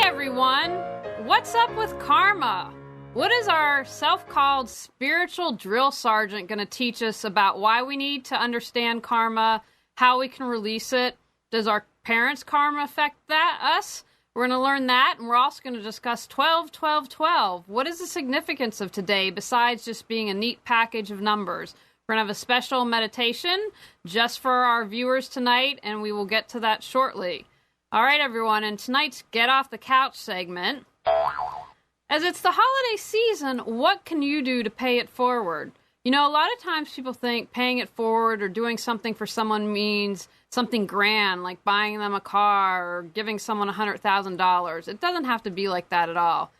everyone! What's up with karma? What is our self-called spiritual drill sergeant going to teach us about why we need to understand karma, how we can release it? Does our parents' karma affect us? We're going to learn that, and we're also going to discuss 12, 12, 12. What is the significance of today besides just being a neat package of numbers? We're going to have a special meditation just for our viewers tonight, and we will get to that shortly. All right, everyone, in tonight's Get Off the Couch segment, as it's the holiday season, what can you do to pay it forward? You know, a lot of times people think paying it forward or doing something for someone means something grand, like buying them a car or giving someone $100,000. It doesn't have to be like that at all.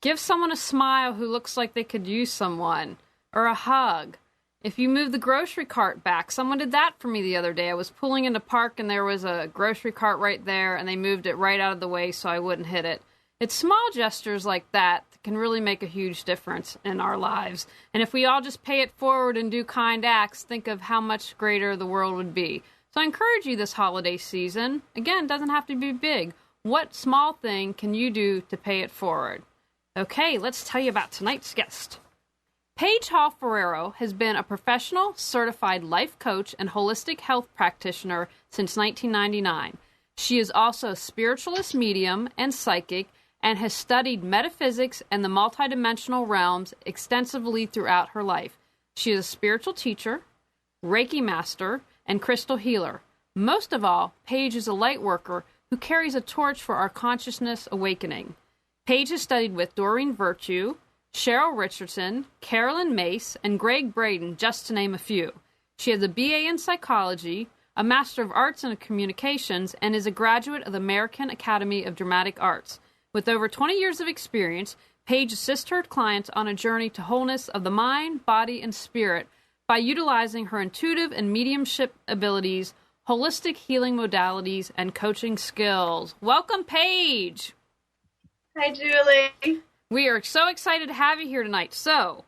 Give someone a smile who looks like they could use someone, or a hug. If you move the grocery cart back, someone did that for me the other day. I was pulling into park and there was a grocery cart right there and they moved it right out of the way so I wouldn't hit it. It's small gestures like that can really make a huge difference in our lives. And if we all just pay it forward and do kind acts, think of how much greater the world would be. So I encourage you this holiday season. Again, it doesn't have to be big. What small thing can you do to pay it forward? Okay, let's tell you about tonight's guest. Paige Hall-Ferraro has been a professional, certified life coach and holistic health practitioner since 1999. She is also a spiritualist medium and psychic and has studied metaphysics and the multidimensional realms extensively throughout her life. She is a spiritual teacher, Reiki master, and crystal healer. Most of all, Paige is a light worker who carries a torch for our consciousness awakening. Paige has studied with Doreen Virtue, Cheryl Richardson, Carolyn Mace, and Greg Braden, just to name a few. She has a BA in psychology, a Master of Arts in Communications, and is a graduate of the American Academy of Dramatic Arts. With over 20 years of experience, Paige assists her clients on a journey to wholeness of the mind, body, and spirit by utilizing her intuitive and mediumship abilities, holistic healing modalities, and coaching skills. Welcome, Paige! Hi, Julie. We are so excited to have you here tonight. So,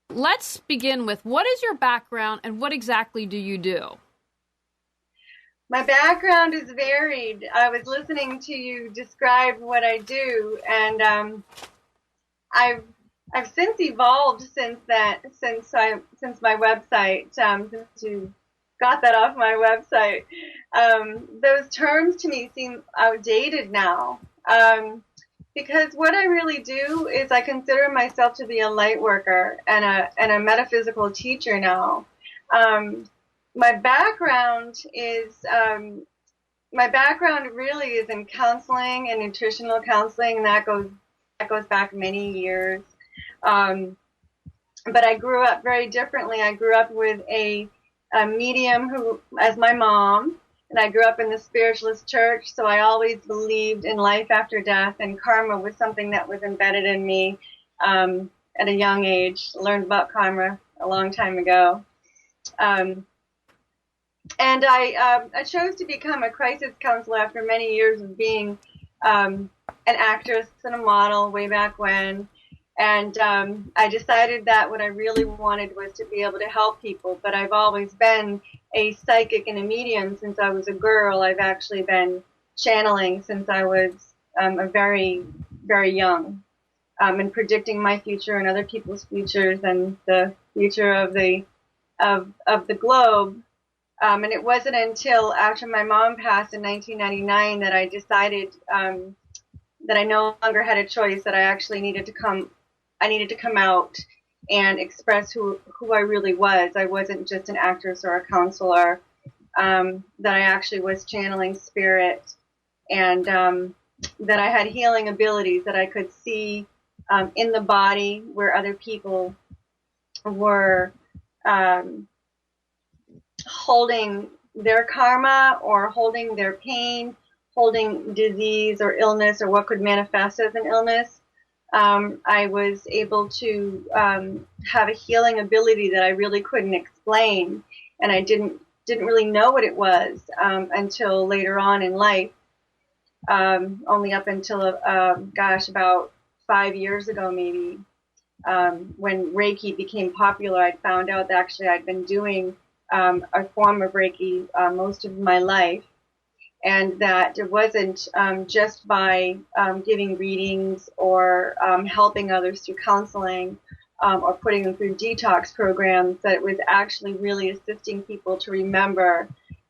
let's begin with, what is your background and what exactly do you do? My background is varied. I was listening to you describe what I do, and I've since evolved since my website, since you got that off my website. Those terms to me seem outdated now. Because what I really do is I consider myself to be a light worker and a metaphysical teacher now. My background really is in counseling and nutritional counseling, and that goes back many years. But I grew up very differently. I grew up with a medium who, as my mom. And I grew up in the spiritualist church, so I always believed in life after death, and karma was something that was embedded in me at a young age. Learned about karma a long time ago. And I chose to become a crisis counselor after many years of being an actress and a model way back when. And I decided that what I really wanted was to be able to help people. But I've always been a psychic and a medium since I was a girl. I've actually been channeling since I was a very, very young, and predicting my future and other people's futures and the future of the globe. And it wasn't until after my mom passed in 1999 that I decided that I no longer had a choice, that I actually needed to come out and express who I really was. I wasn't just an actress or a counselor, that I actually was channeling spirit, and that I had healing abilities, that I could see in the body where other people were holding their karma or holding their pain, holding disease or illness or what could manifest as an illness. I was able to have a healing ability that I really couldn't explain, and I didn't really know what it was until later on in life. Only up until about 5 years ago, maybe, when Reiki became popular, I found out that actually I'd been doing a form of Reiki most of my life, and that it wasn't just by giving readings or helping others through counseling or putting them through detox programs, that it was actually really assisting people to remember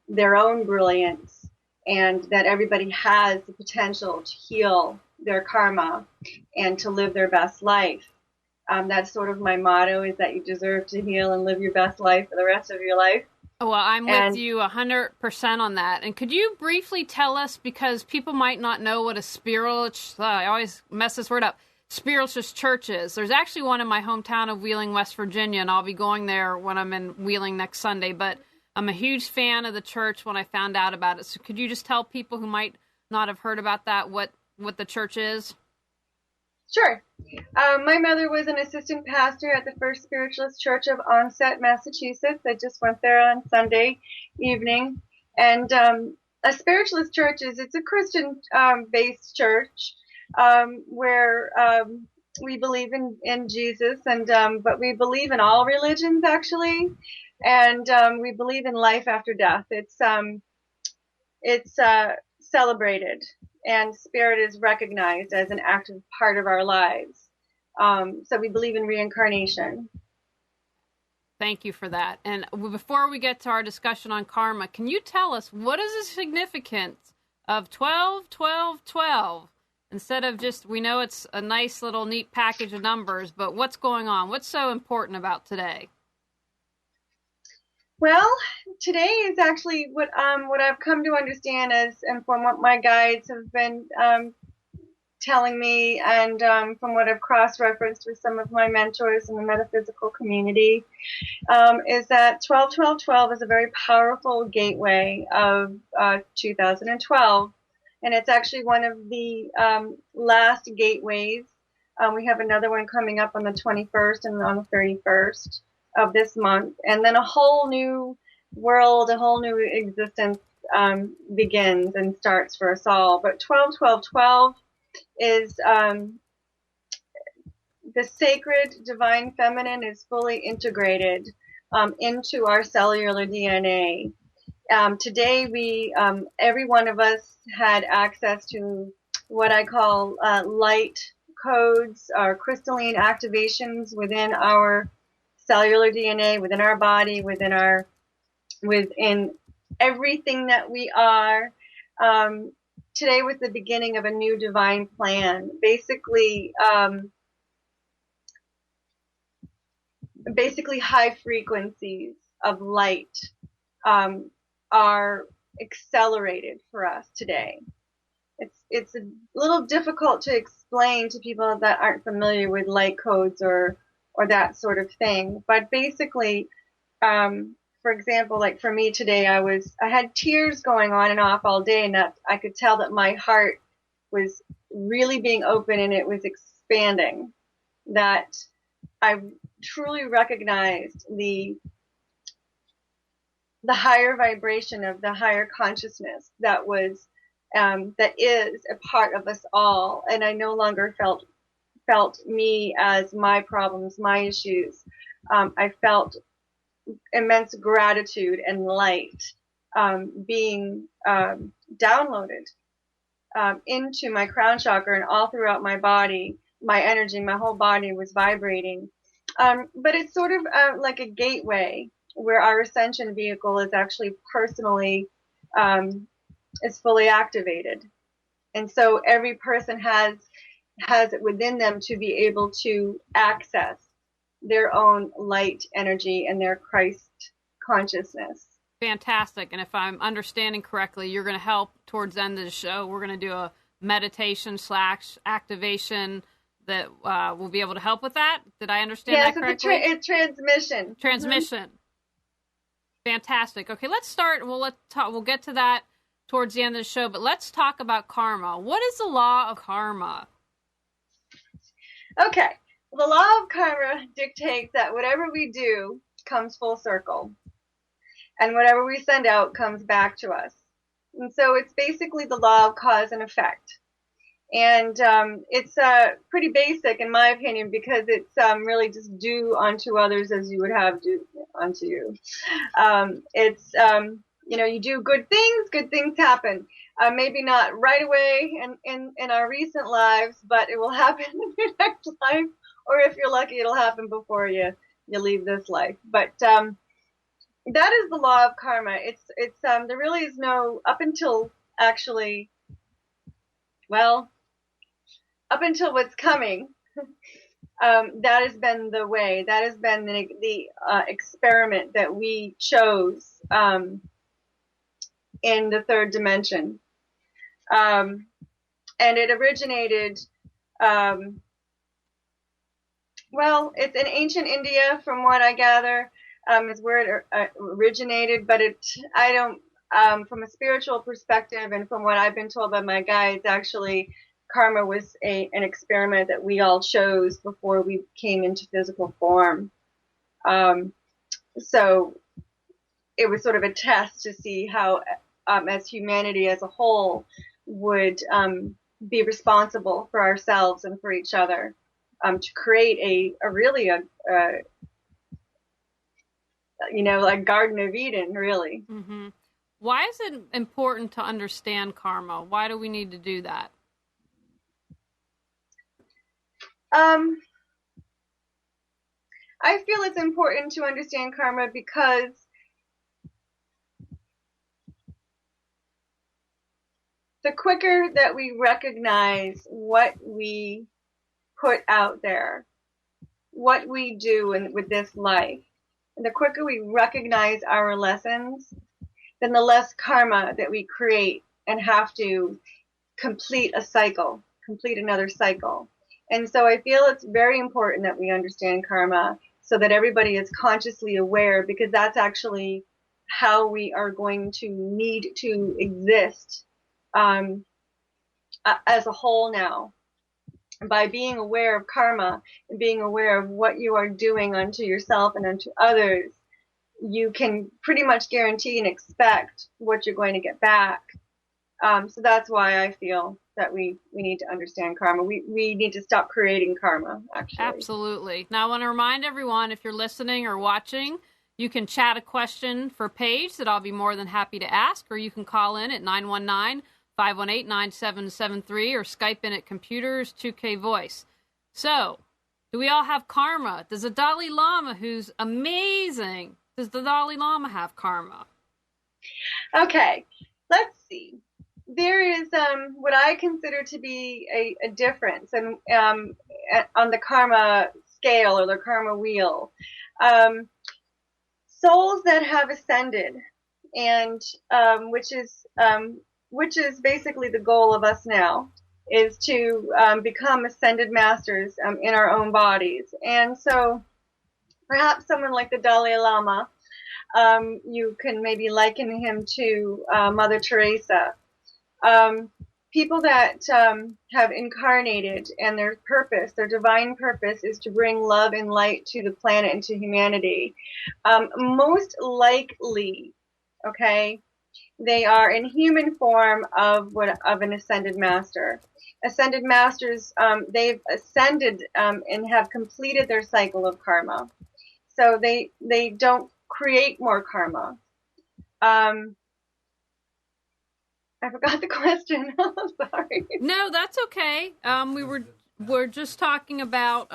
their own brilliance, and that everybody has the potential to heal their karma and to live their best life. That's sort of my motto, is that you deserve to heal and live your best life for the rest of your life. Well, I'm with you 100% on that. And could you briefly tell us, because people might not know what a spiritualist, I always mess this word up, spiritualist church is. There's actually one in my hometown of Wheeling, West Virginia, and I'll be going there when I'm in Wheeling next Sunday. But I'm a huge fan of the church when I found out about it. So could you just tell people who might not have heard about that what the church is? Sure. My mother was an assistant pastor at the First Spiritualist Church of Onset, Massachusetts. I just went there on Sunday evening. And a spiritualist church it's a Christian-based church where we believe in Jesus, and but we believe in all religions, actually. And we believe in life after death. It's celebrated, and spirit is recognized as an active part of our lives. So we believe in reincarnation. Thank you for that. And before we get to our discussion on karma, can you tell us what is the significance of 12, 12, 12? Instead of just, we know it's a nice little neat package of numbers, but what's going on? What's so important about today? Well, today is actually what I've come to understand and from what my guides have been telling me, and from what I've cross-referenced with some of my mentors in the metaphysical community, is that 12-12-12 is a very powerful gateway of 2012, and it's actually one of the last gateways. We have another one coming up on the 21st and on the 31st of this month, and then a whole new world, a whole new existence begins and starts for us all. But 12-12-12 is the sacred divine feminine is fully integrated into our cellular DNA. Today, every one of us had access to what I call light codes, or crystalline activations within our cellular DNA, within our body, within everything that we are. Today was the beginning of a new divine plan. Basically high frequencies of light are accelerated for us today. It's a little difficult to explain to people that aren't familiar with light codes or that sort of thing. But basically, for example, like for me today, I had tears going on and off all day, and that I could tell that my heart was really being open and it was expanding. That I truly recognized the higher vibration of the higher consciousness that is a part of us all, and I no longer felt me as my problems, my issues. I felt immense gratitude and light being downloaded into my crown chakra and all throughout my body. My energy, my whole body was vibrating. But it's sort of like a gateway where our ascension vehicle is actually personally is fully activated. And so every person has it within them to be able to access their own light energy and their Christ consciousness. Fantastic. And if I'm understanding correctly, you're going to help towards the end of the show. We're going to do a meditation / activation that will be able to help with that. Did I understand that correctly? Yes, it's transmission. Transmission. Mm-hmm. Fantastic. Okay, let's start. We'll get to that towards the end of the show, but let's talk about karma. What is the law of karma? Okay. The law of karma dictates that whatever we do comes full circle, and whatever we send out comes back to us. And so it's basically the law of cause and effect. And it's pretty basic, in my opinion, because it's really just do unto others as you would have do unto you. you do good things happen. Maybe not right away in our recent lives, but it will happen in your next life. Or if you're lucky, it'll happen before you leave this life. But that is the law of karma. It's there really is no, up until actually, well, up until what's coming, that has been the way. That has been the experiment that we chose in the third dimension. And it originated, well, it's in ancient India, from what I gather, is where it originated. But I don't, from a spiritual perspective and from what I've been told by my guides, actually, karma was an experiment that we all chose before we came into physical form. So it was sort of a test to see how, as humanity as a whole, would be responsible for ourselves and for each other, to create a really like Garden of Eden, really. Mm-hmm. Why is it important to understand karma? Why do we need to do that? I feel it's important to understand karma because the quicker that we recognize what we put out there, what we do with this life, and the quicker we recognize our lessons, then the less karma that we create and have to complete another cycle. And so I feel it's very important that we understand karma so that everybody is consciously aware, because that's actually how we are going to need to exist as a whole now. By being aware of karma and being aware of what you are doing unto yourself and unto others, you can pretty much guarantee and expect what you're going to get back. So that's why I feel that we need to understand karma. We need to stop creating karma, actually. Absolutely. Now, I want to remind everyone, if you're listening or watching, you can chat a question for Paige that I'll be more than happy to ask, or you can call in at 919-518-9773 or Skype in at Computers 2K Voice. So, do we all have karma? Does the Dalai Lama, who's amazing, does the Dalai Lama have karma? Okay, let's see. There is what I consider to be a difference on the karma scale or the karma wheel. Souls that have ascended, and which is basically the goal of us now, is to become ascended masters in our own bodies. And so perhaps someone like the Dalai Lama, you can maybe liken him to Mother Teresa. People that have incarnated, and their divine purpose, is to bring love and light to the planet and to humanity. Most likely, okay, they are in human form of an ascended master. Ascended masters, they've ascended and have completed their cycle of karma, so they don't create more karma. I forgot the question. I'm sorry. No, that's okay. We're just talking about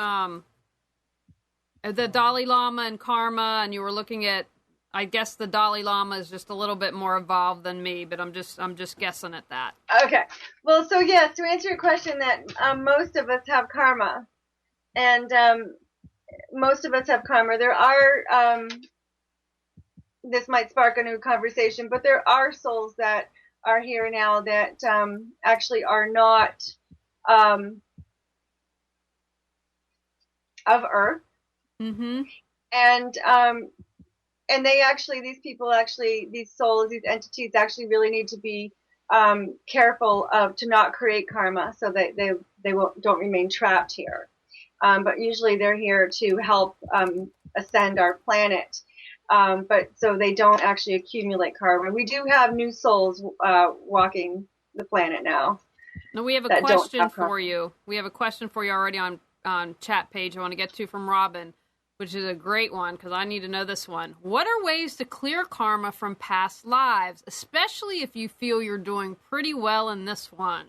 the Dalai Lama and karma, and you were looking at, I guess the Dalai Lama is just a little bit more evolved than me, but I'm just guessing at that. Okay. Well, so yes, to answer your question, that most of us have karma, and most of us have karma. There are this might spark a new conversation, but there are souls that are here now that actually are not of Earth, mm-hmm. and they actually, these souls, these entities actually really need to be careful to not create karma, so that they don't remain trapped here. But usually they're here to help ascend our planet. But so they don't actually accumulate karma. We do have new souls walking the planet now. Now we have a question for you. We have a question for you already on chat page I want to get to from Robin, which is a great one because I need to know this one. What are ways to clear karma from past lives, especially if you feel you're doing pretty well in this one?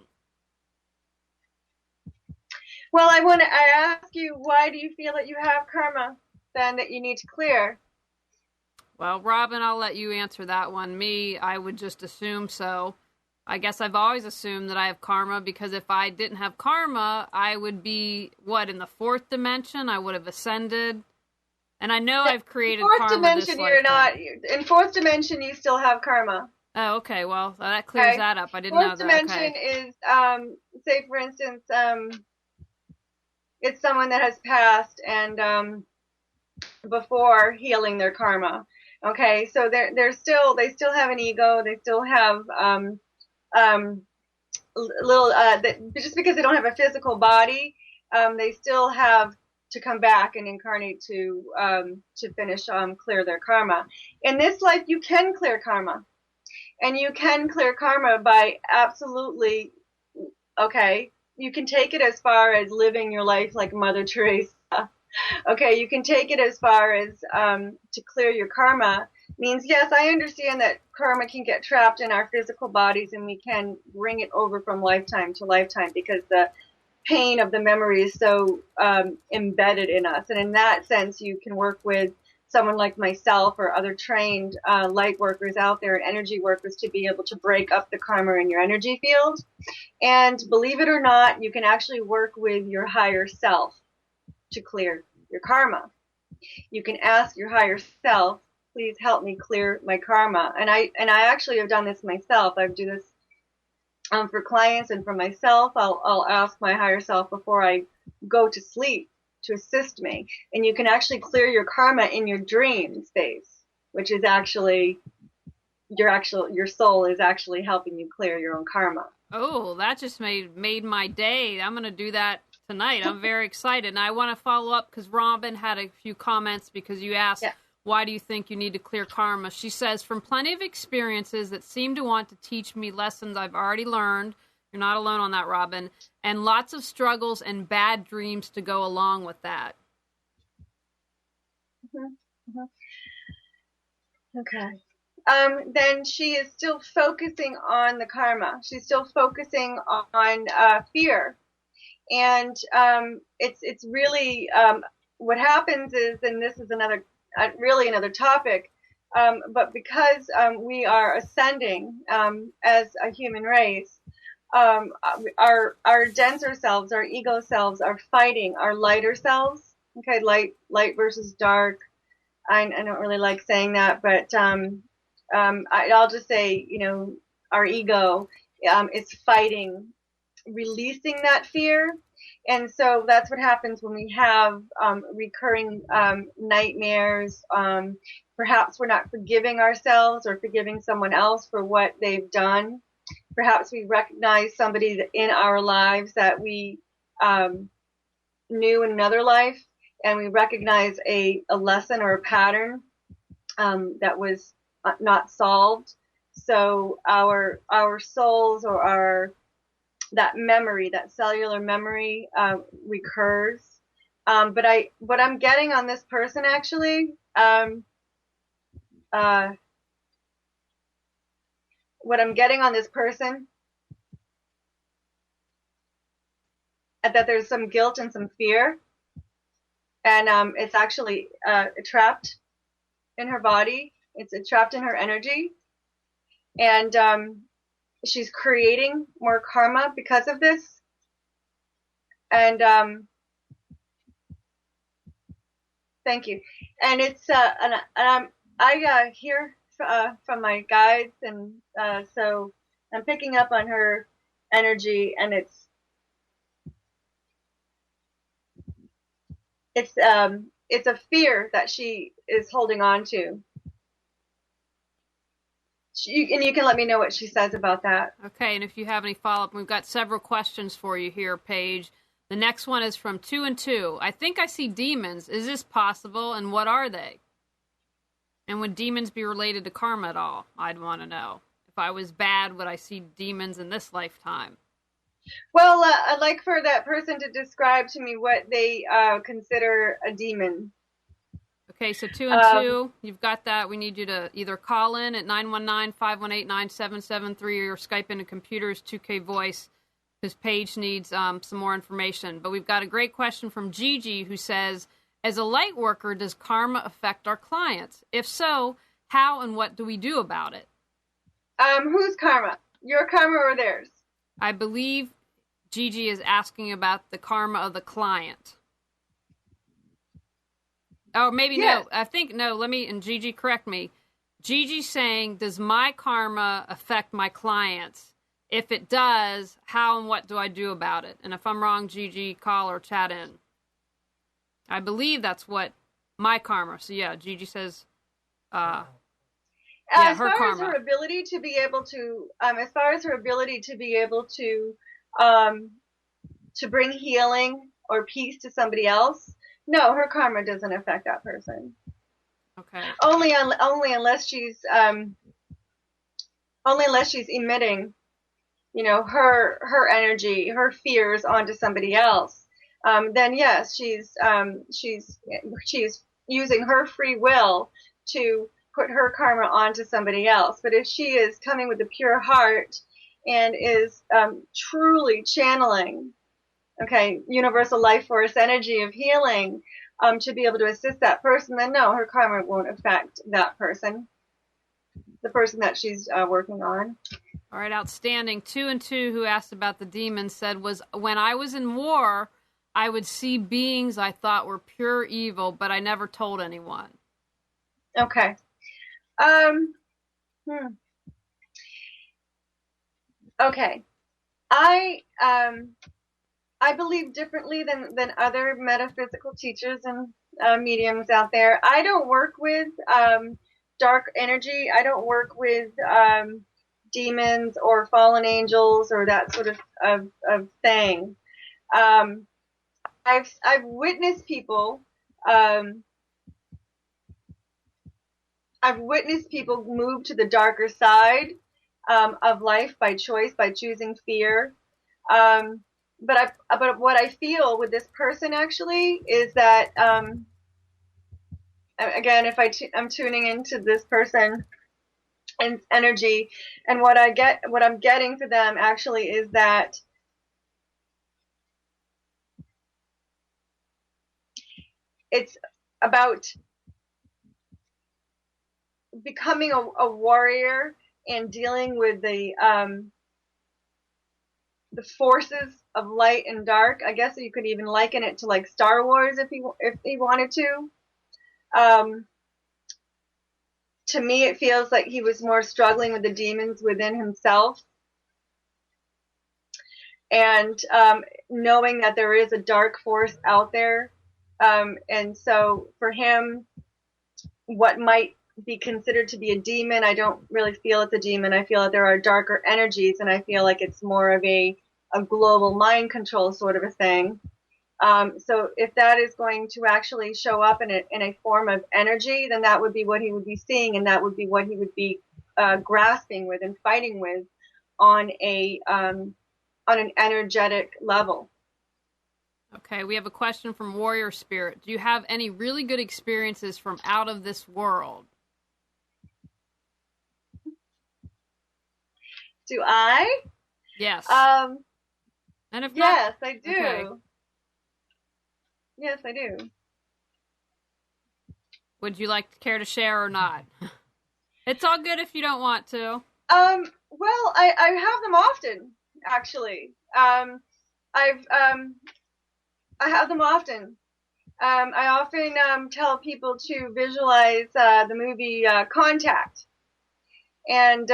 Well, I ask you, why do you feel that you have karma then that you need to clear? Well, Robin, I'll let you answer that one. Me, I would just assume so. I guess I've always assumed that I have karma because if I didn't have karma, I would be, in the fourth dimension? I would have ascended. And I know I've created karma this lifetime. You're not. In fourth dimension, you still have karma. Oh, okay. Well, that clears that up. I didn't know that. Fourth dimension is, say, for instance, it's someone that has passed and before healing their karma. Okay, so they still have an ego. They still have just because they don't have a physical body, they still have to come back and incarnate to finish clear their karma. In this life, you can clear karma, and you can clear karma by absolutely. Okay, you can take it as far as living your life like Mother Teresa. Okay, you can take it as far as to clear your karma means, yes, I understand that karma can get trapped in our physical bodies and we can bring it over from lifetime to lifetime because the pain of the memory is so embedded in us. And in that sense, you can work with someone like myself or other trained light workers out there, energy workers, to be able to break up the karma in your energy field. And believe it or not, you can actually work with your higher self to clear your karma. You can ask your higher self, please help me clear my karma. And I actually have done this myself. I do this for clients and for myself. I'll ask my higher self before I go to sleep to assist me. And you can actually clear your karma in your dream space, which is actually your soul is actually helping you clear your own karma. Oh, that just made my day. I'm going to do that tonight. I'm very excited. And I want to follow up because Robin had a few comments because you asked, why do you think you need to clear karma? She says, from plenty of experiences that seem to want to teach me lessons I've already learned. You're not alone on that, Robin. And lots of struggles and bad dreams to go along with that. Mm-hmm. Mm-hmm. Okay. Then she is still focusing on the karma. She's still focusing on fear. And it's really what happens is, and this is another topic, but because we are ascending as a human race, our denser selves, our ego selves, are fighting our lighter selves. Okay, light versus dark. I don't really like saying that, but I'll just say, our ego is fighting releasing that fear. And so that's what happens when we have recurring nightmares. Perhaps we're not forgiving ourselves or forgiving someone else for what they've done. Perhaps we recognize somebody in our lives that we knew in another life, and we recognize a lesson or a pattern that was not solved. So our souls or that memory, that cellular memory, recurs. But what I'm getting on this person actually, what I'm getting on this person, that there's some guilt and some fear, and it's actually trapped in her body. It's trapped in her energy, and she's creating more karma because of this. And thank you. And it's I hear from my guides, and so I'm picking up on her energy, and it's a fear that she is holding on to. And you can let me know what she says about that. Okay, and if you have any follow-up, we've got several questions for you here, Paige. The next one is from 2 and 2. I think I see demons. Is this possible, and what are they? And would demons be related to karma at all? I'd want to know. If I was bad, would I see demons in this lifetime? Well, I'd like for that person to describe to me what they consider a demon. Okay, so 2 and 2, you've got that. We need you to either call in at 919-518-9773 or Skype into computers 2K Voice, because Paige needs some more information. But we've got a great question from Gigi, who says, as a light worker, does karma affect our clients? If so, how and what do we do about it? Whose karma? Your karma or theirs? I believe Gigi is asking about the karma of the client. Oh, maybe yes. No. I think, no, and Gigi, correct me. Gigi's saying, does my karma affect my clients? If it does, how and what do I do about it? And if I'm wrong, Gigi, call or chat in. I believe that's what my karma. So, yeah, Gigi says, as her far karma. As her ability to be able to, to bring healing or peace to somebody else, no, her karma doesn't affect that person. Okay. Only unless she's emitting, her energy, her fears onto somebody else. Then yes, she's using her free will to put her karma onto somebody else. But if she is coming with a pure heart and is truly channeling, universal life force energy of healing, to be able to assist that person, then no, her karma won't affect that person, the person that she's working on. All right, outstanding. 2 and 2, who asked about the demons, said, when I was in war, I would see beings I thought were pure evil, but I never told anyone. Okay. Okay. I believe differently than other metaphysical teachers and mediums out there. I don't work with dark energy. I don't work with demons or fallen angels or that sort of thing. I've witnessed people. I've witnessed people move to the darker side of life by choice, by choosing fear. But what I feel with this person actually is that, again, if I'm tuning into this person and energy, and what I'm getting for them actually is that it's about becoming a warrior and dealing with the forces of light and dark. I guess you could even liken it to like Star Wars if he wanted to. To me, it feels like he was more struggling with the demons within himself, and knowing that there is a dark force out there. And so for him, what might be considered to be a demon, I don't really feel it's a demon. I feel that there are darker energies, and I feel like it's more of a global mind control sort of a thing. So if that is going to actually show up in a form of energy, then that would be what he would be seeing, and that would be what he would be grasping with and fighting with on an energetic level. Okay, we have a question from Warrior Spirit. Do you have any really good experiences from out of this world? Do I? Yes. And if yes, not, I do. Okay. Yes, I do. Would you care to share or not? It's all good if you don't want to. Well, I have them often, actually. I have them often. I often tell people to visualize the movie Contact, and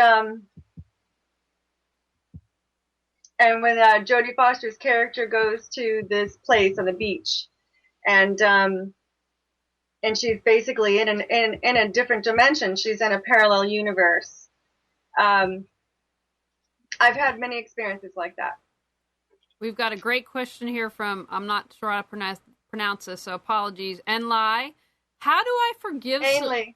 when Jodie Foster's character goes to this place on the beach, and she's basically in a different dimension. She's in a parallel universe. I've had many experiences like that. We've got a great question here from, I'm not sure how to pronounce this, so apologies. Enlai, how do I forgive... Ainley.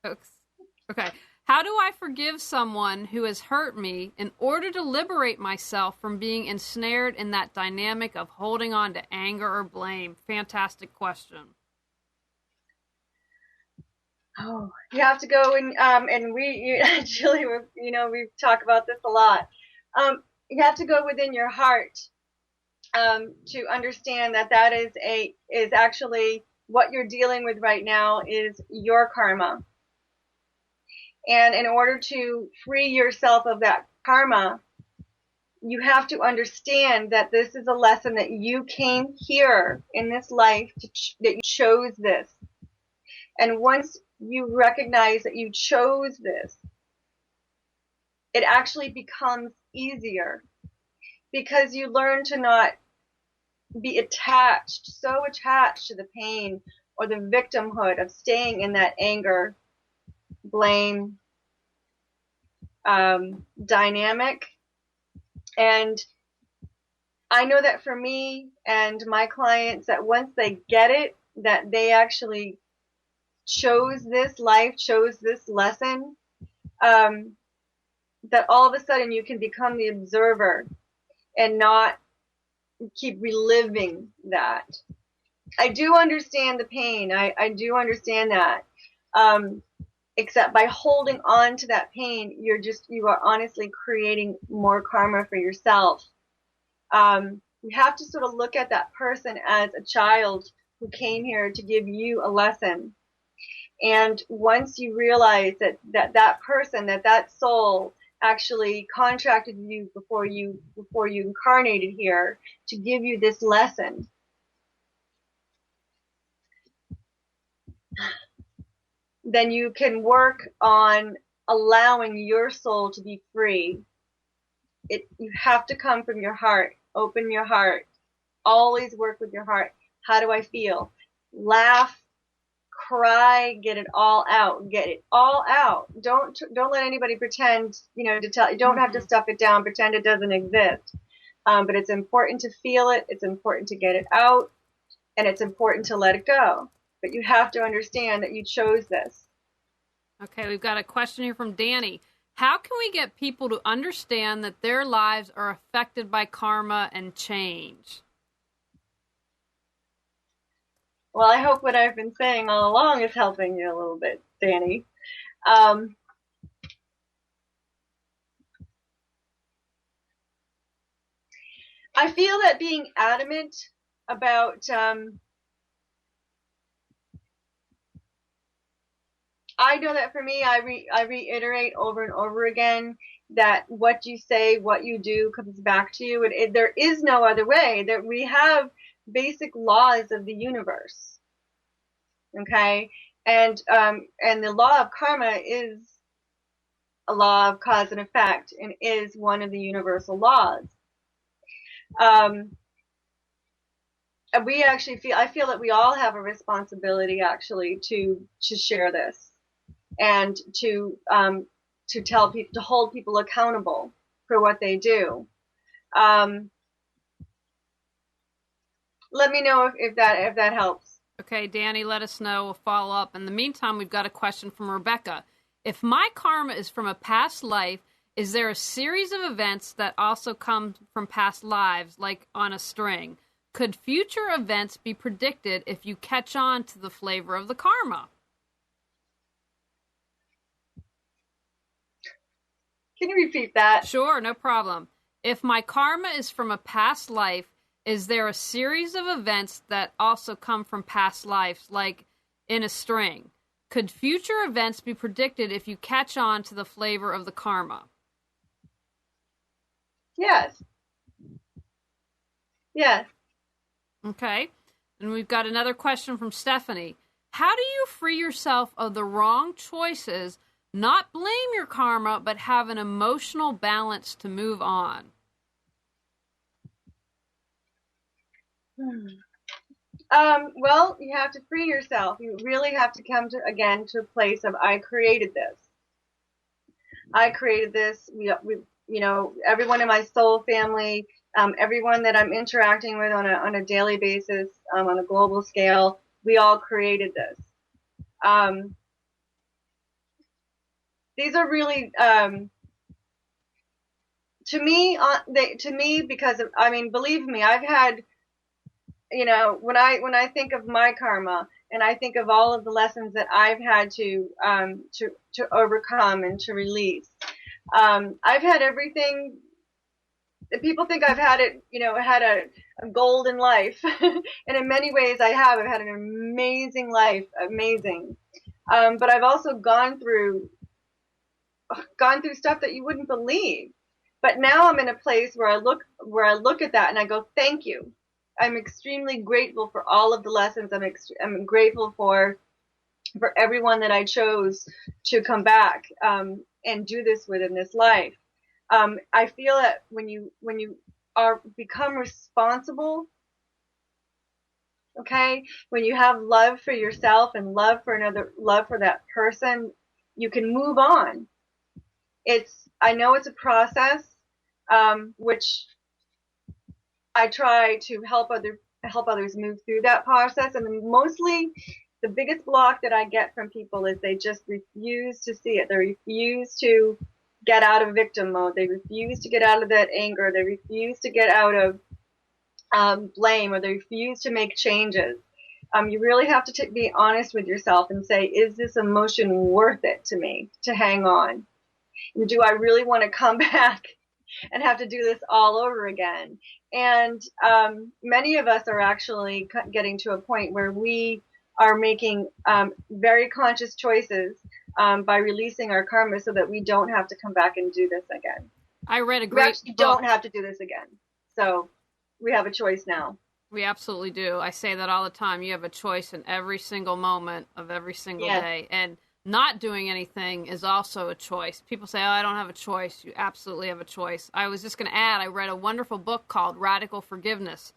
Okay. How do I forgive someone who has hurt me in order to liberate myself from being ensnared in that dynamic of holding on to anger or blame? Fantastic question. Oh, you have to go and Julie, we talk about this a lot. You have to go within your heart, to understand that is actually what you're dealing with right now is your karma. And in order to free yourself of that karma, you have to understand that this is a lesson that you came here in this life that you chose this. And once you recognize that you chose this, it actually becomes easier because you learn to not be so attached to the pain or the victimhood of staying in that anger, blame, dynamic. And I know that for me and my clients, that once they get it, that they actually chose this life, chose this lesson, that all of a sudden you can become the observer and not keep reliving that. I do understand the pain. I do understand that. Except by holding on to that pain, you are honestly creating more karma for yourself. You have to sort of look at that person as a child who came here to give you a lesson. And once you realize that person, that soul actually contracted you before you incarnated here to give you this lesson, then you can work on allowing your soul to be free. You have to come from your heart. Open your heart. Always work with your heart. How do I feel? Laugh, cry, get it all out. Get it all out. Don't let anybody pretend, to tell you. Don't have to stuff it down, pretend it doesn't exist. But it's important to feel it. It's important to get it out, and it's important to let it go. But you have to understand that you chose this. Okay, we've got a question here from Danny. How can we get people to understand that their lives are affected by karma and change? Well, I hope what I've been saying all along is helping you a little bit, Danny. I feel that being adamant about I know that for me, I reiterate over and over again that what you say, what you do comes back to you. And there is no other way. That we have basic laws of the universe. Okay? And the law of karma is a law of cause and effect and is one of the universal laws. I feel that we all have a responsibility actually to share this. And to tell people, to hold people accountable for what they do. Let me know if that helps. Okay, Danny, let us know. We'll follow up. In the meantime, we've got a question from Rebecca. If my karma is from a past life, is there a series of events that also come from past lives, like on a string? Could future events be predicted if you catch on to the flavor of the karma? Can you repeat that? Sure, no problem. If my karma is from a past life, is there a series of events that also come from past lives, like in a string? Could future events be predicted if you catch on to the flavor of the karma? Yes. Yes. Okay. And we've got another question from Stephanie. How do you free yourself of the wrong choices? Not blame your karma, but have an emotional balance to move on. Well, you have to free yourself. You really have to come to a place of I created this. I created this. We everyone in my soul family, everyone that I'm interacting with on a daily basis, on a global scale, we all created this. These are really, to me, because believe me, I've had, when I think of my karma, and I think of all of the lessons that I've had to overcome and to release. I've had everything. People think I've had it, had a golden life, and in many ways I have. I've had an amazing life, amazing. But I've also gone through stuff that you wouldn't believe. But now I'm in a place where I look at that and I go, thank you. I'm extremely grateful for all of the lessons. I'm grateful for everyone that I chose to come back and do this with in this life. I feel that when you become responsible, okay, when you have love for yourself and love for that person, you can move on. I know it's a process, which I try to help others move through that process. And mostly the biggest block that I get from people is they just refuse to see it. They refuse to get out of victim mode. They refuse to get out of that anger. They refuse to get out of blame, or they refuse to make changes. You really have to be honest with yourself and say, is this emotion worth it to me to hang on? And do I really want to come back and have to do this all over again? And many of us are actually getting to a point where we are making very conscious choices by releasing our karma so that we don't have to come back and do this again. I read a great book. We actually don't have to do this again. So we have a choice now. We absolutely do. I say that all the time. You have a choice in every single moment of every single day. And not doing anything is also a choice. People say, oh, I don't have a choice. You absolutely have a choice. I was just going to add, I read a wonderful book called Radical Forgiveness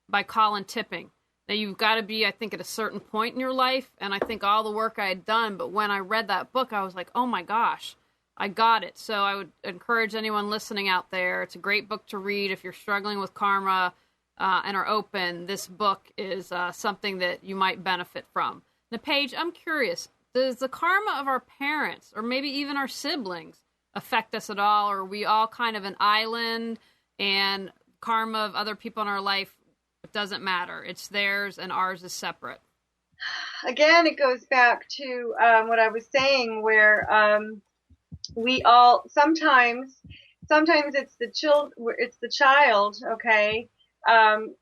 by Colin Tipping. Now, you've got to be, I think, at a certain point in your life, and I think all the work I had done, but when I read that book, I was like, oh my gosh, I got it. So I would encourage anyone listening out there. It's a great book to read if you're struggling with karma and are open. This book is something that you might benefit from. Now, Paige, I'm curious. Does the karma of our parents, or maybe even our siblings, affect us at all? Or are we all kind of an island, and karma of other people in our life, it doesn't matter? It's theirs and ours is separate. Again, it goes back to what I was saying, where we all sometimes it's the child, okay,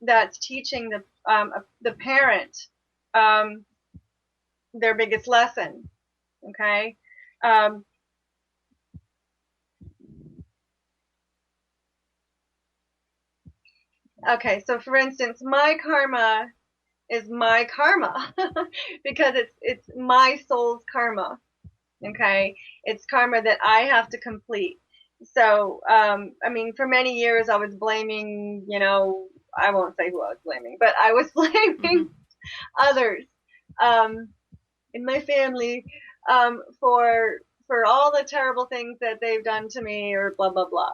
that's teaching the parent their biggest lesson, okay? Okay, so for instance, my karma is my karma because it's my soul's karma, okay? It's karma that I have to complete. So, I mean, for many years I was blaming, I won't say who I was blaming, but I was blaming others in my family for all the terrible things that they've done to me, or blah, blah, blah.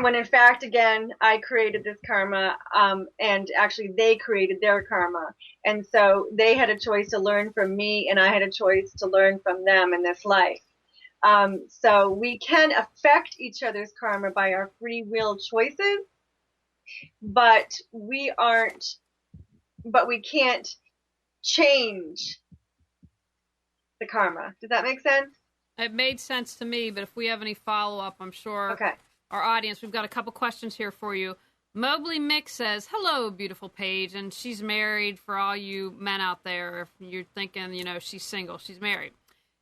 When in fact, again, I created this karma, and actually they created their karma. And so they had a choice to learn from me, and I had a choice to learn from them in this life. So we can affect each other's karma by our free will choices, but we can't change the karma. Does that make sense? It made sense to me, but if we have any follow-up, I'm sure our audience, we've got a couple questions here for you. Mobley Mick says, hello, beautiful Paige, and she's married. For all you men out there, if you're thinking, she's single, she's married.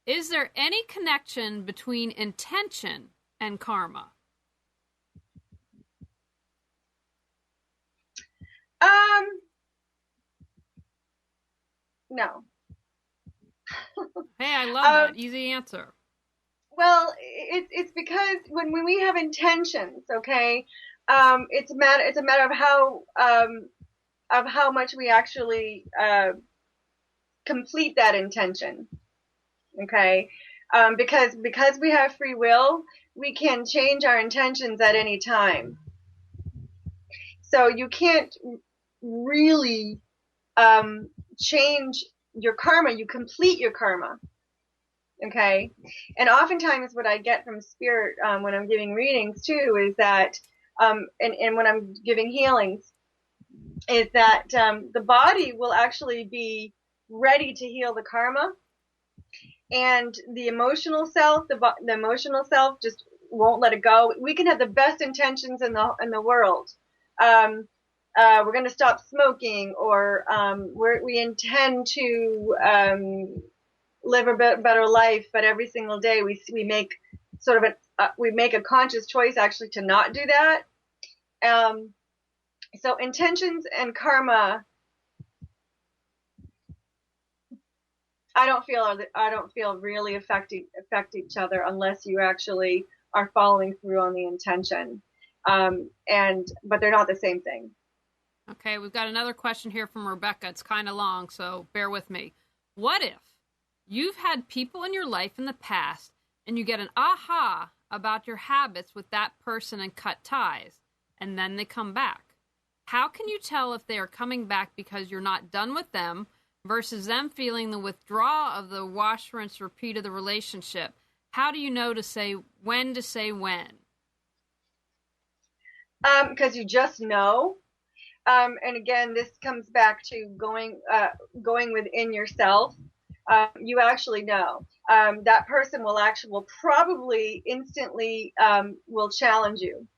Is there any connection between intention and karma? No. Hey, I love that. Easy answer. Well, it's because when we have intentions, okay, it's a matter of how much we actually complete that intention, okay, because we have free will, we can change our intentions at any time. So you can't really change your karma. You complete your karma. Okay. And oftentimes what I get from spirit when I'm giving readings too is that and when I'm giving healings is that the body will actually be ready to heal the karma, and the emotional self, the emotional self just won't let it go. We can have the best intentions in the world. We're going to stop smoking, or we intend to live a better life, but every single day we make sort of we make a conscious choice actually to not do that. So intentions and karma, I don't feel really affect each other unless you actually are following through on the intention. But they're not the same thing. Okay, we've got another question here from Rebecca. It's kind of long, so bear with me. What if you've had people in your life in the past and you get an aha about your habits with that person and cut ties, and then they come back? How can you tell if they are coming back because you're not done with them versus them feeling the withdrawal of the wash, rinse, repeat of the relationship? How do you know to say when? Because you just know. And again, this comes back to going within yourself. You actually know. That person will probably instantly will challenge you.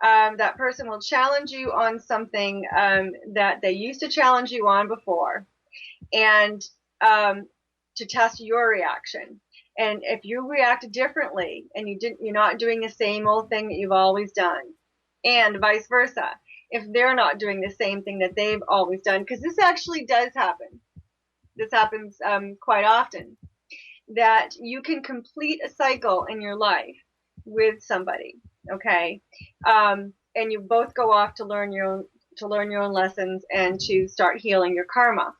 That person will challenge you on something that they used to challenge you on before, and to test your reaction. And if you react differently, and you're not doing the same old thing that you've always done, and vice versa, if they're not doing the same thing that they've always done, because this actually does happen. This happens quite often, that you can complete a cycle in your life with somebody, okay, and you both go off to learn your own lessons and to start healing your karma,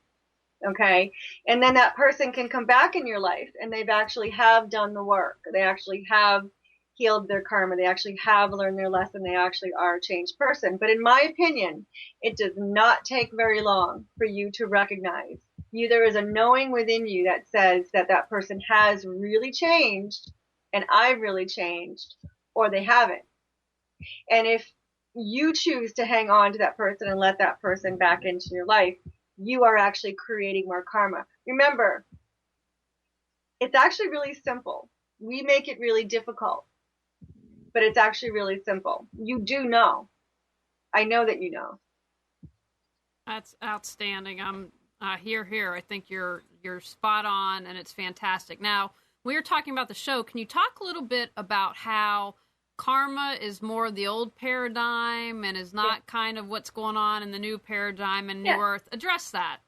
okay, and then that person can come back in your life and they've actually have done the work. They actually have healed their karma. They actually have learned their lesson. They actually are a changed person. But in my opinion, it does not take very long for you to recognize. There is a knowing within you that says that person has really changed, and I've really changed, or they haven't. And if you choose to hang on to that person and let that person back into your life, you are actually creating more karma. Remember, it's actually really simple. We make it really difficult, but it's actually really simple. You do know. I know that you know. That's outstanding. I'm here. I think you're spot on, and it's fantastic. Now, we were talking about the show. Can you talk a little bit about how karma is more the old paradigm and is not kind of what's going on in the new paradigm and New Earth? Address that.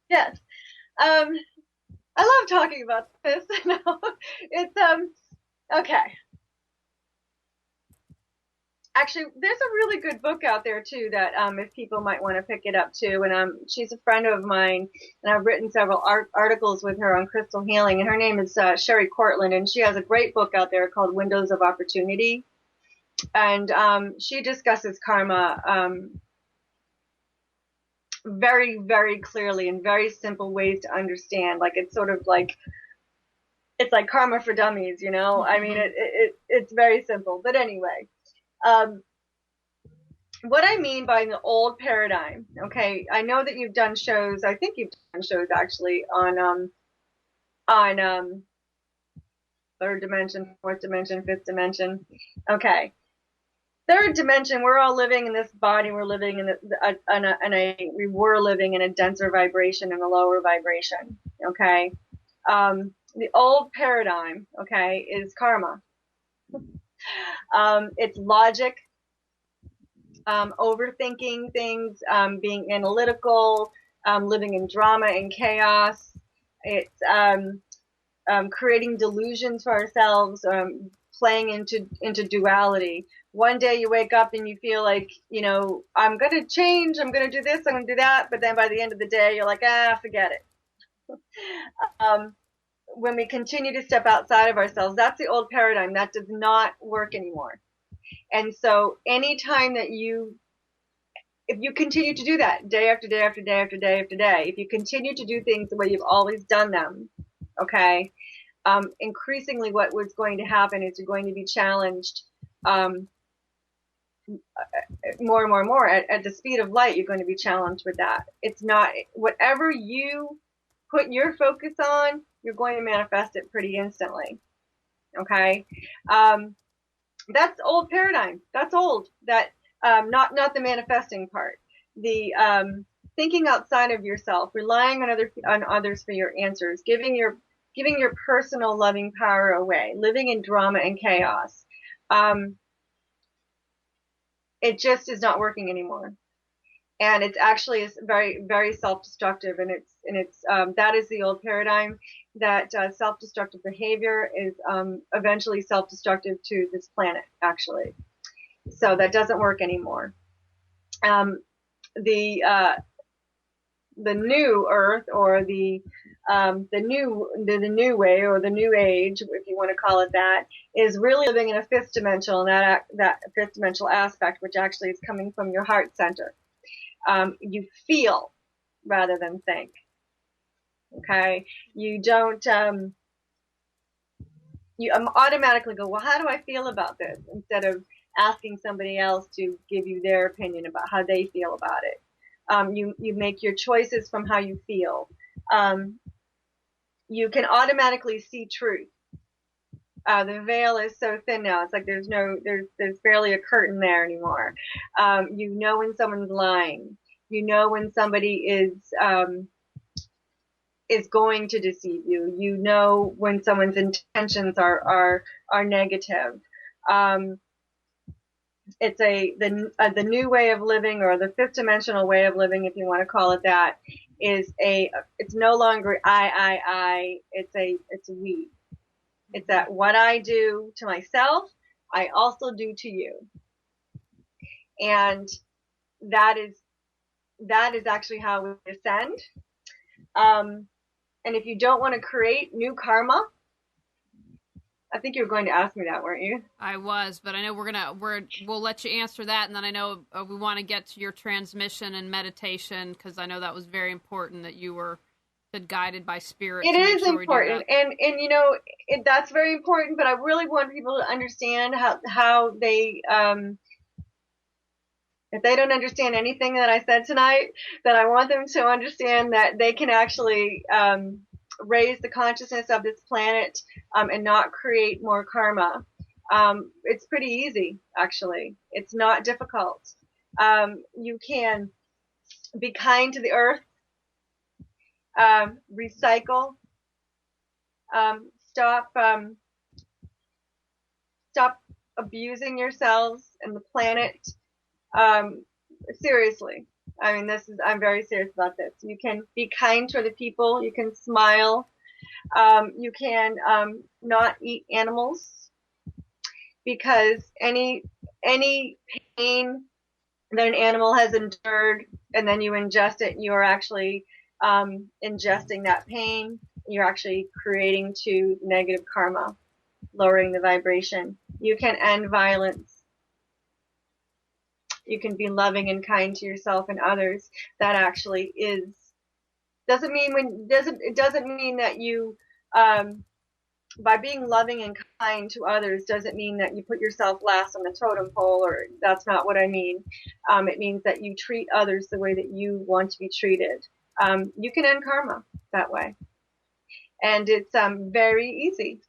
Yes. I love talking about this. It's okay. Actually, there's a really good book out there too that if people might want to pick it up too. And she's a friend of mine, and I've written several articles with her on crystal healing. And her name is Sherry Cortland, and she has a great book out there called Windows of Opportunity. And she discusses karma very, very clearly in very simple ways to understand. Like it's sort of like it's like karma for dummies, you know. Mm-hmm. I mean, it's very simple. But anyway. What I mean by the old paradigm, okay, I know that you've done shows, I think you've done shows actually on third dimension, fourth dimension, fifth dimension. Okay. Third dimension, we're all living in this body, we're living we were living in a denser vibration and a lower vibration, okay? The old paradigm, okay, is karma. It's logic, overthinking things, being analytical, living in drama and chaos. It's creating delusions for ourselves, playing into duality. One day you wake up and you feel like, you know, I'm going to change, I'm going to do this, I'm going to do that, but then by the end of the day you're like, forget it. When we continue to step outside of ourselves, that's the old paradigm. That does not work anymore. And so anytime that if you continue to do that day after day after day after day after day, if you continue to do things the way you've always done them, okay, increasingly what was going to happen is you're going to be challenged more and more and more at the speed of light, you're going to be challenged with that. It's not, whatever you put your focus on, you're going to manifest it pretty instantly. Okay. That's old paradigm. That's old. That, not the manifesting part. The, thinking outside of yourself, relying on others for your answers, giving your personal loving power away, living in drama and chaos. It just is not working anymore. And it's actually very, very self-destructive. And it's that is the old paradigm, that self-destructive behavior is eventually self-destructive to this planet, actually. So that doesn't work anymore. The new Earth, or the new way, or the new age, if you want to call it that, is really living in a fifth dimensional, and that fifth dimensional aspect, which actually is coming from your heart center. You feel rather than think. Okay, you don't. You automatically go, well, how do I feel about this, instead of asking somebody else to give you their opinion about how they feel about it. You make your choices from how you feel. You can automatically see truth. The veil is so thin now. It's like there's barely a curtain there anymore. You know when someone's lying. You know when somebody is going to deceive you. You know when someone's intentions are negative. It's the new way of living, or the fifth dimensional way of living, if you want to call it that, it's no longer I. It's we. It's that what I do to myself, I also do to you. And that is actually how we ascend. And if you don't want to create new karma, I think you were going to ask me that, weren't you? I was, but I know we'll let you answer that, and then I know we want to get to your transmission and meditation, because I know that was very important, that you were guided by spirit. It is important, and you know, that's very important. But I really want people to understand how they, if they don't understand anything that I said tonight, then I want them to understand that they can actually raise the consciousness of this planet, and not create more karma. It's pretty easy, actually. It's not difficult. You can be kind to the earth, recycle, stop abusing yourselves and the planet. Seriously. I mean, I'm very serious about this. You can be kind to other people. You can smile. You can not eat animals, because any pain that an animal has endured, and then you ingest it, you are actually ingesting that pain. You're actually creating negative karma, lowering the vibration. You can end violence. You can be loving and kind to yourself and others. That actually doesn't mean that you, by being loving and kind to others, doesn't mean that you put yourself last on the totem pole, or that's not what I mean. It means that you treat others the way that you want to be treated. You can end karma that way. And it's very easy.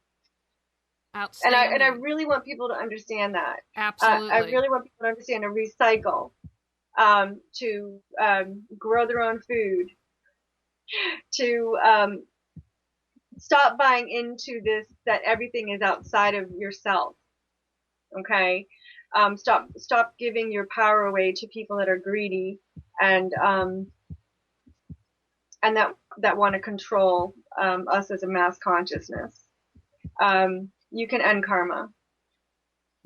And I really want people to understand that. Absolutely. I really want people to understand to recycle, to grow their own food, to stop buying into this, that everything is outside of yourself. Okay? Stop giving your power away to people that are greedy and that want to control us as a mass consciousness. You can end karma.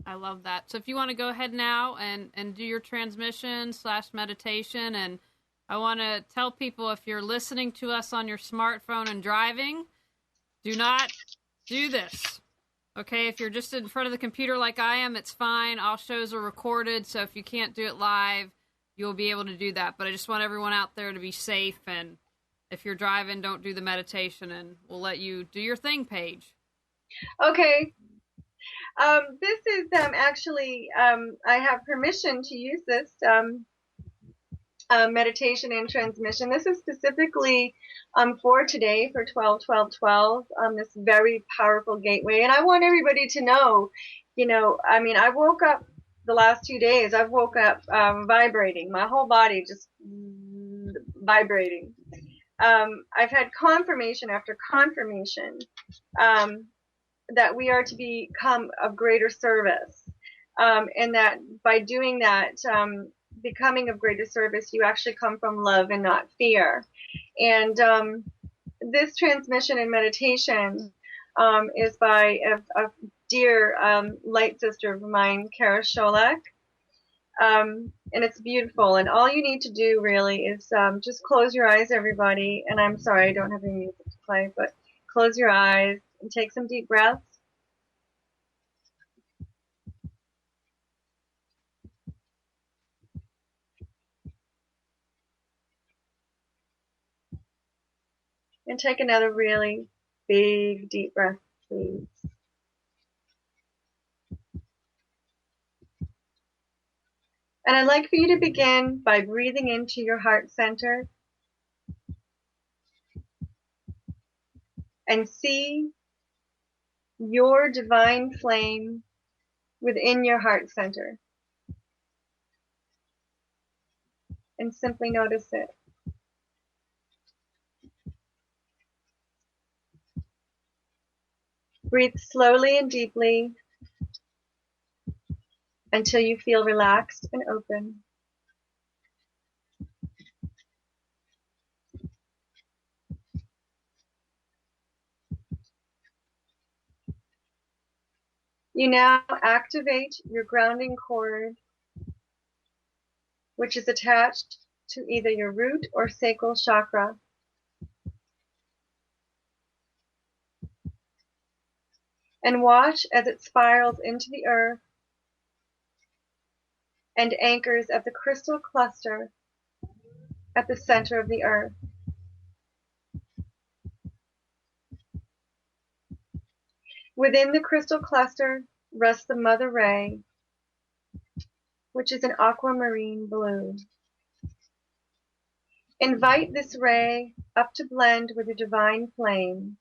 I love that. So if you want to go ahead now and do your transmission / meditation, and I want to tell people, if you're listening to us on your smartphone and driving, do not do this. Okay, if you're just in front of the computer like I am, it's fine. All shows are recorded, so if you can't do it live, you'll be able to do that. But I just want everyone out there to be safe, and if you're driving, don't do the meditation, and we'll let you do your thing, Paige. Okay. This is actually, I have permission to use this meditation and transmission. This is specifically for today, for 12-12-12, this very powerful gateway. And I want everybody to know, I mean, I woke up the last 2 days, I've woke up vibrating, my whole body just vibrating. I've had confirmation after confirmation that we are to become of greater service, and that by doing that, becoming of greater service, you actually come from love and not fear. And this transmission and meditation is by a dear light sister of mine, Kara Sholek. And it's beautiful. And all you need to do really is just close your eyes, everybody. And I'm sorry, I don't have any music to play, but close your eyes and take some deep breaths. And take another really big, deep breath, please. And I'd like for you to begin by breathing into your heart center and see your divine flame within your heart center. And simply notice it. Breathe slowly and deeply until you feel relaxed and open. You now activate your grounding cord, which is attached to either your root or sacral chakra. And watch as it spirals into the earth and anchors at the crystal cluster at the center of the earth. Within the crystal cluster rests the mother ray, which is an aquamarine blue. Invite this ray up to blend with your divine flame.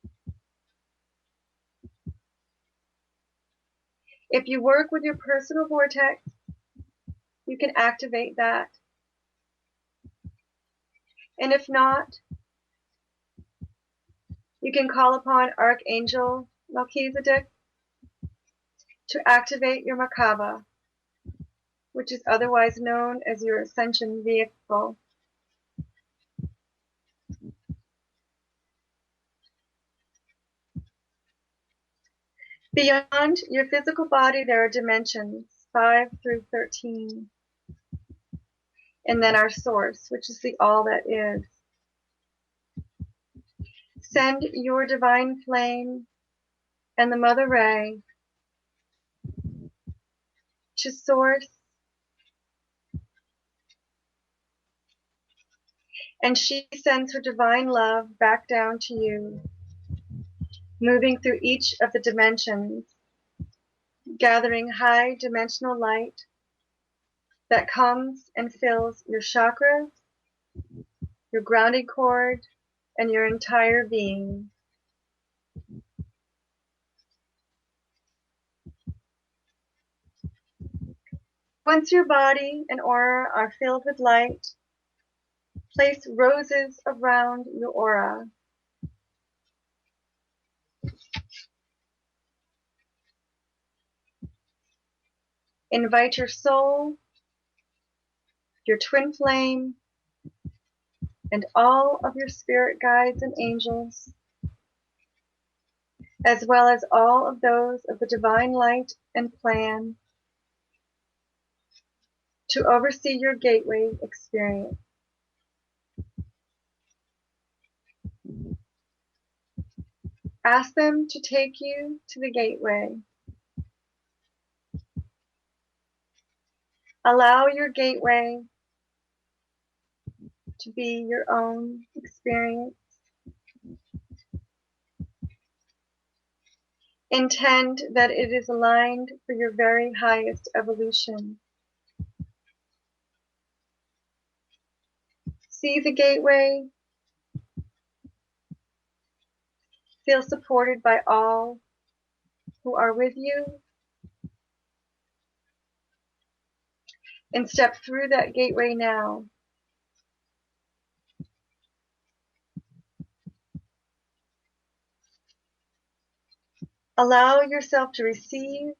If you work with your personal vortex, you can activate that. And if not, you can call upon Archangel Melchizedek to activate your Merkaba, which is otherwise known as your ascension vehicle. Beyond your physical body, there are dimensions, 5 through 13. And then our source, which is the all that is. Send your divine flame and the mother ray to source, and she sends her divine love back down to you, moving through each of the dimensions, gathering high dimensional light that comes and fills your chakras, your grounding cord, and your entire being. Once your body and aura are filled with light, place roses around your aura. Invite your soul, your twin flame, and all of your spirit guides and angels, as well as all of those of the divine light and plan, to oversee your gateway experience. Ask them to take you to the gateway. Allow your gateway to be your own experience. Intend that it is aligned for your very highest evolution. See the gateway. Feel supported by all who are with you. And step through that gateway now. Allow yourself to receive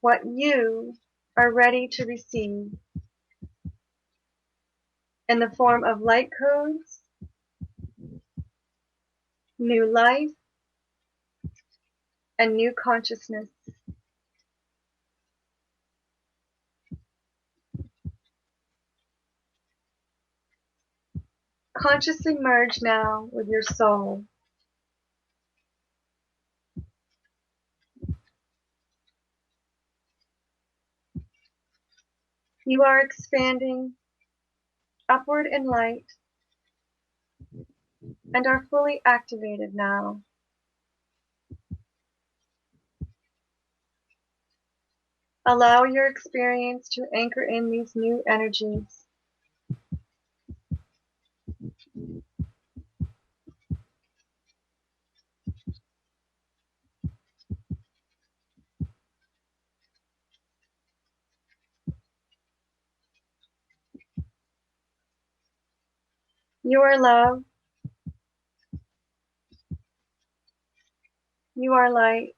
what you are ready to receive in the form of light codes, new life, and new consciousness. Consciously merge now with your soul. You are expanding upward in light and are fully activated now. Allow your experience to anchor in these new energies. You are love. You are light.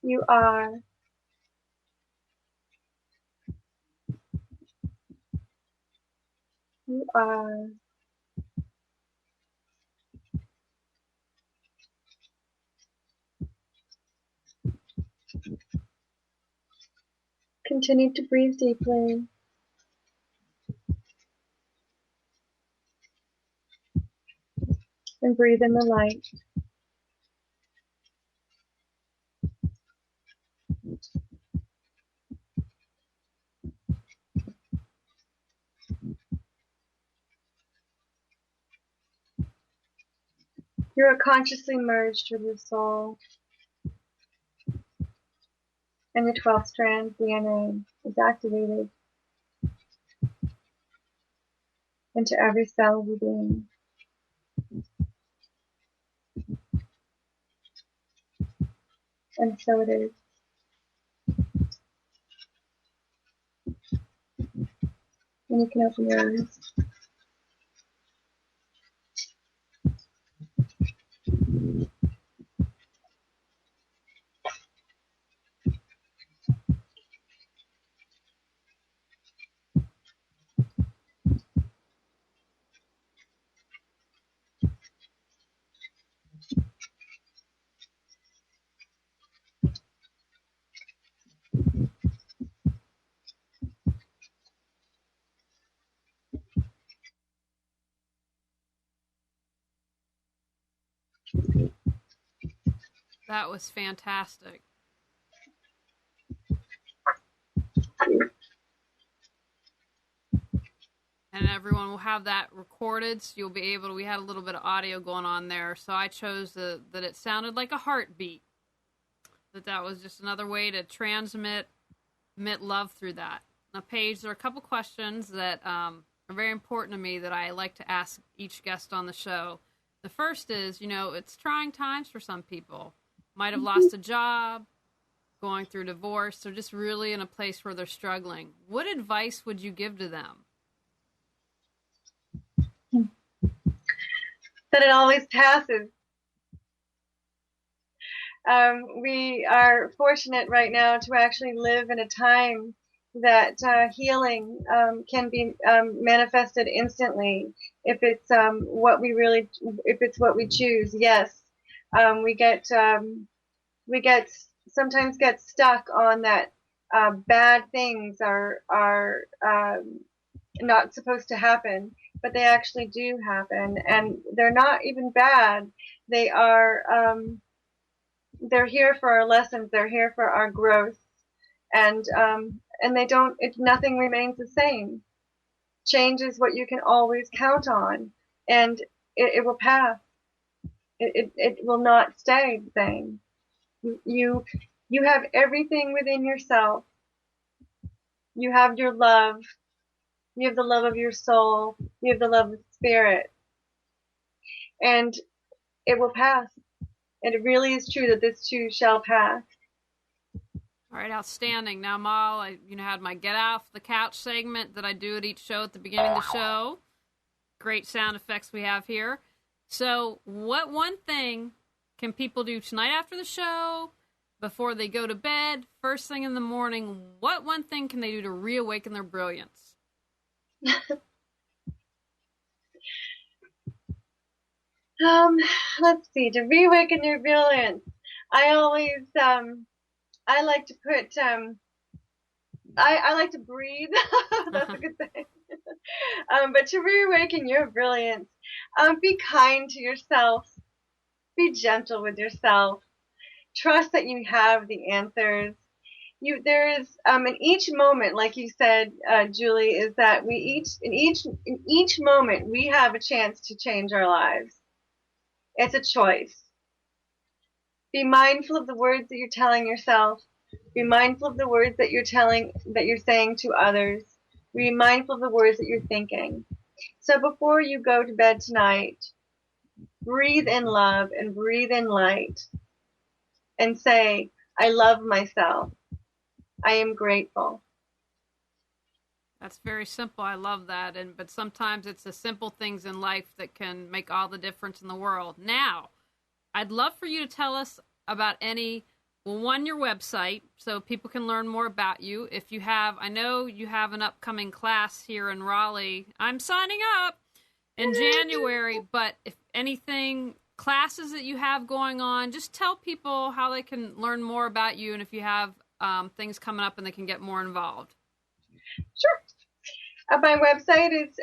You are. You are. Continue to breathe deeply. And breathe in the light. You are consciously merged with your soul. And your 12th strand DNA is activated into every cell of your being. And so it is. And you can open your eyes. That was fantastic. And everyone will have that recorded, so you'll be able to, we had a little bit of audio going on there, so I chose that it sounded like a heartbeat. That was just another way to transmit love through that. Now, Paige, there are a couple questions that are very important to me that I like to ask each guest on the show. The first is, it's trying times for some people. Might have lost a job, going through divorce, or just really in a place where they're struggling. What advice would you give to them? That it always passes. We are fortunate right now to actually live in a time that healing can be manifested instantly if it's what we choose. Yes, we sometimes get stuck on that. Bad things are not supposed to happen, but they actually do happen, and they're not even bad. They are. They're here for our lessons. They're here for our growth, and nothing remains the same. Change is what you can always count on, and it will pass. It will not stay the same. You have everything within yourself. You have your love. You have the love of your soul. You have the love of spirit. And it will pass. And it really is true that this too shall pass. All right, outstanding. Now, Mal, I had my Get Off the Couch segment that I do at each show at the beginning of the show. Great sound effects we have here. So, what one thing can people do tonight after the show, before they go to bed, first thing in the morning? What one thing can they do to reawaken their brilliance? Let's see. To reawaken your brilliance, I always I like to put I like to breathe. That's a good thing. But to reawaken your brilliance, be kind to yourself. Be gentle with yourself. Trust that you have the answers. There is in each moment, like you said, Julie, is that in each moment we have a chance to change our lives. It's a choice. Be mindful of the words that you're telling yourself. Be mindful of the words that you're saying to others. Be mindful of the words that you're thinking. So before you go to bed tonight, breathe in love and breathe in light and say, I love myself. I am grateful. That's very simple. I love that. But sometimes it's the simple things in life that can make all the difference in the world. Now, I'd love for you to tell us about your website, so people can learn more about you. If you have, I know you have an upcoming class here in Raleigh. I'm signing up in January, but if anything, classes that you have going on, just tell people how they can learn more about you, and if you have things coming up and they can get more involved. Sure. My website is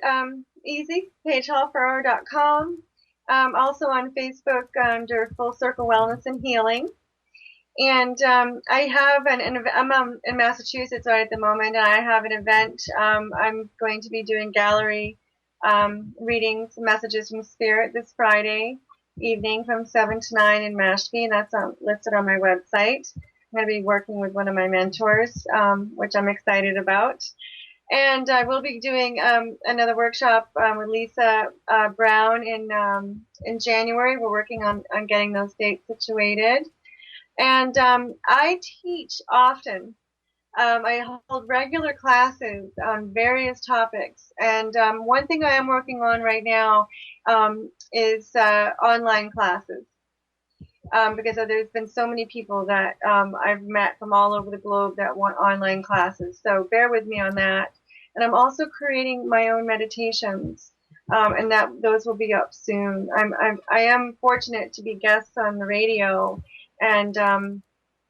easy, PaigeHall-Ferraro.com. Also on Facebook under Full Circle Wellness and Healing. And I have I'm in Massachusetts right at the moment, and I have an event. I'm going to be doing gallery readings, messages from Spirit this Friday evening from 7 to 9 in Mashpee, and that's listed on my website. I'm going to be working with one of my mentors, which I'm excited about. And I will be doing another workshop with Lisa Brown in January. We're working on getting those dates situated. And I teach often. I hold regular classes on various topics. And one thing I am working on right now is online classes. Because there's been so many people that I've met from all over the globe that want online classes. So bear with me on that. And I'm also creating my own meditations, and those will be up soon. I am fortunate to be guests on the radio, and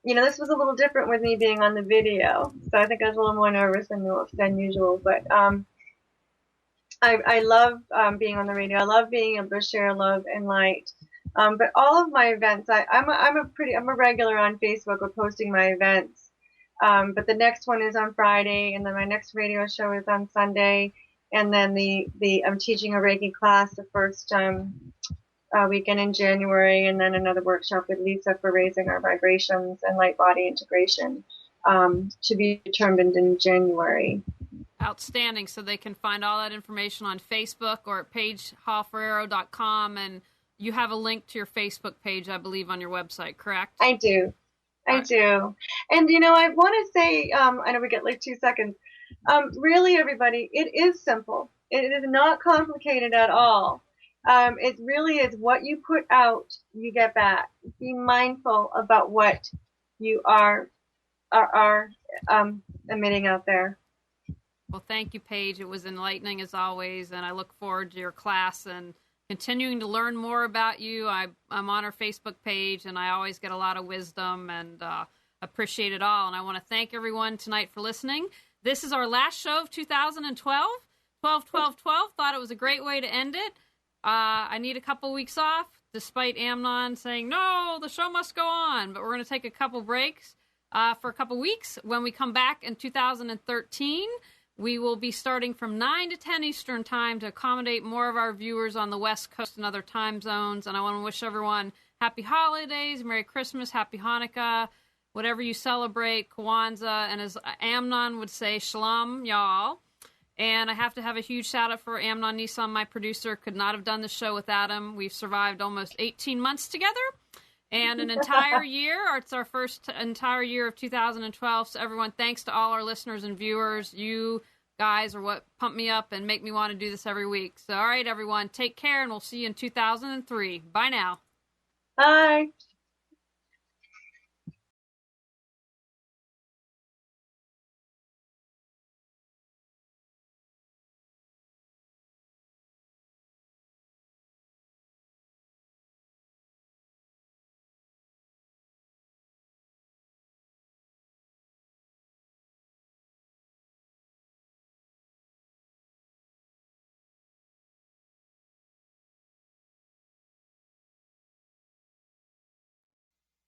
this was a little different with me being on the video. So I think I was a little more nervous than usual. But I love being on the radio. I love being able to share love and light. But all of my events, I'm a regular on Facebook with posting my events. But the next one is on Friday, and then my next radio show is on Sunday, and then I'm teaching a Reiki class the first weekend in January, and then another workshop with Lisa for raising our vibrations and light body integration to be determined in January. Outstanding. So they can find all that information on Facebook or at PaigeHall-Ferraro.com, and you have a link to your Facebook page, I believe, on your website, correct? I do. I do. And, I want to say, I know we get like 2 seconds. Really, everybody, it is simple. It is not complicated at all. It really is what you put out, you get back. Be mindful about what you are emitting out there. Well, thank you, Paige. It was enlightening as always, and I look forward to your class and continuing to learn more about you. I'm on her Facebook page, and I always get a lot of wisdom and appreciate it all. And I want to thank everyone tonight for listening. This is our last show of 2012. 12-12-12. Thought it was a great way to end it. I need a couple weeks off, despite Amnon saying, no, the show must go on. But we're going to take a couple breaks for a couple weeks. When we come back in 2013, We will be starting from 9 to 10 Eastern Time to accommodate more of our viewers on the West Coast and other time zones. And I want to wish everyone happy holidays, Merry Christmas, Happy Hanukkah, whatever you celebrate, Kwanzaa, and as Amnon would say, Shalom, y'all. And I have to have a huge shout-out for Amnon Nissan, my producer. Could not have done the show without him. We've survived almost 18 months together. And an entire year. It's our first entire year of 2012. So everyone, thanks to all our listeners and viewers. You guys are what pump me up and make me want to do this every week. So all right, everyone, take care, and we'll see you in 2003. Bye now. Bye.